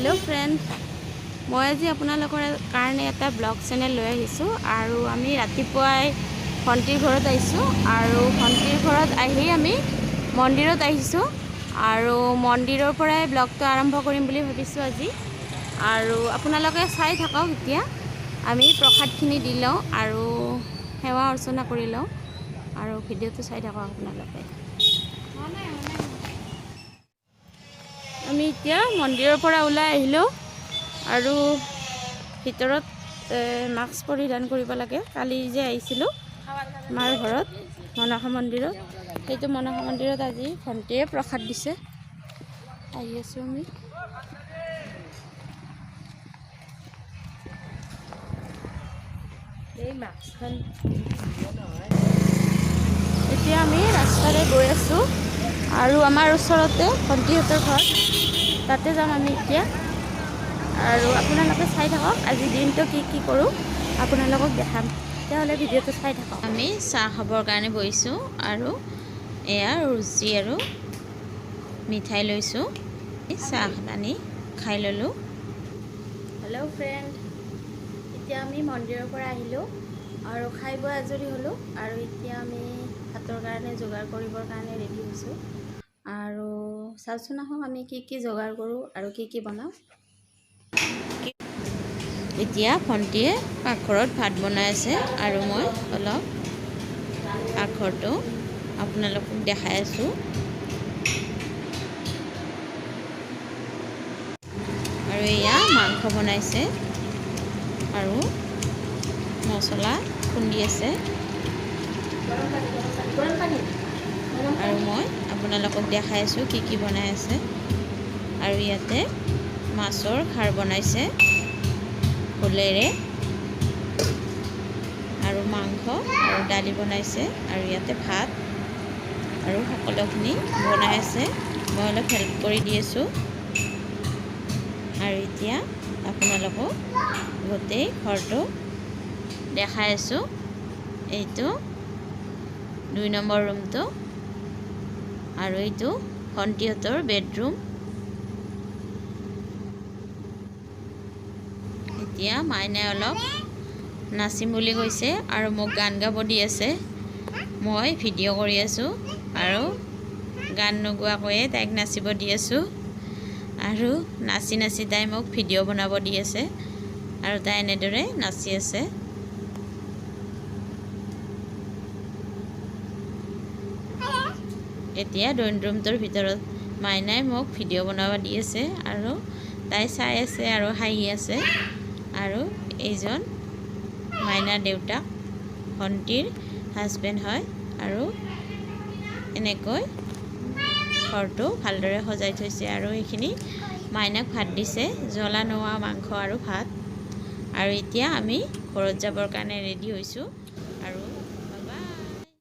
hello friend मैं आज আপোনালোকৰ কাৰণে এটা ব্লগ চেনেল লৈ আহিছো আৰু আমি ৰাতিপুৱাই ভণ্টিৰ ঘৰত আহিছো আৰু ভণ্টিৰ ঘৰত আহি আমি মন্দিৰত আহিছো আৰু মন্দিৰৰ পৰাই ব্লগটো আৰম্ভ কৰিম বুলি ভাবিছো আজি আৰু আপোনালোকে চাই থাকক এতিয়া আমি প্ৰসাদখিনি দি লওঁ আৰু সেৱা অৰ্চনা কৰি লওঁ আৰু ভিডিঅ'টো চাই থাকক আপোনালোকে আমি এতিয়া মন্দিৰৰ পৰা ওলাই আহিলো আৰু ভিতৰত মাস্ক পৰিধান কৰিব লাগে কালি যে আহিছিলো মাৰ ঘৰত মনসা মন্দিৰত সেইটো মনসা মন্দিৰত আজি ভণ্টিয়ে প্ৰসাদ দিছে আহি আছো আমি এই মাস্কখন এতিয়া আমি ৰাস্তাৰে গৈ আছো আৰু আমাৰ ওচৰতে ভণ্টিহঁতৰ ঘৰ তাতে যাম আমি এতিয়া আৰু আপোনালোকে চাই থাকক আজি দিনটো কি কৰোঁ আপোনালোকক দেখাম তেতিয়াহ'লে ভিডিঅ'টো চাই থাকক আমি চাহ খাবৰ কাৰণে বহিছোঁ আৰু এয়া ৰুচি আৰু মিঠাই লৈছোঁ চাহ আনি খাই ল'লোঁ হেল্ল' ফ্ৰেণ্ড এতিয়া আমি মন্দিৰৰ পৰা আহিলোঁ আৰু খাই বৈ আজৰি হ'লোঁ আৰু এতিয়া আমি ভাতৰ কাৰণে যোগাৰ কৰিবৰ কাৰণে ৰেডি হৈছোঁ আৰু চাওকচোন আহক আমি কি যোগাৰ কৰোঁ আৰু কি বনাওঁ এতিয়া ভণ্টিয়ে পাকঘৰত ভাত বনাই আছে আৰু মই অলপ পাকঘৰটো আপোনালোকক দেখাই আছোঁ আৰু এয়া মাংস বনাইছে আৰু মছলা খুন্দি আছে আৰু মই আপোনালোকক দেখাই আছোঁ কি বনাই আছে আৰু ইয়াতে মাছৰ খাৰ বনাইছে ভোলেৰে আৰু মাংস আৰু দালি বনাইছে আৰু ইয়াতে ভাত আৰু সকলোখিনি বনাই আছে মই অলপ হেল্প কৰি দি আছোঁ আৰু এতিয়া আপোনালোকক গোটেই ঘৰটো দেখাই আছোঁ এইটো 2 নম্বৰ ৰুমটো আৰু এইটো ভণ্টিহঁতৰ বেডৰুম এতিয়া মাইনাই অলপ নাচিম বুলি কৈছে আৰু মোক গান গাব দি আছে মই ভিডিঅ' কৰি আছোঁ আৰু গান নোগোৱাকৈয়ে তাইক নাচিব দি আছোঁ আৰু নাচি তাই মোক ভিডিঅ' বনাব দি আছে আৰু তাই এনেদৰে নাচি আছে এতিয়া ড্ৰয়িং ৰুমটোৰ ভিতৰত মাইনাই মোক ভিডিঅ' বনাব দি আছে আৰু তাই চাই আছে আৰু হাঁহি আছে আৰু এইজন মাইনাৰ দেউতাক ভণ্টিৰ হাজবেণ্ড হয় আৰু এনেকৈ ঘৰটো ভালদৰে সজাই থৈছে আৰু এইখিনি মাইনাক ভাত দিছে জ্বলা নোহোৱা মাংস আৰু ভাত আৰু এতিয়া আমি ঘৰত যাবৰ কাৰণে ৰেডি হৈছোঁ আৰু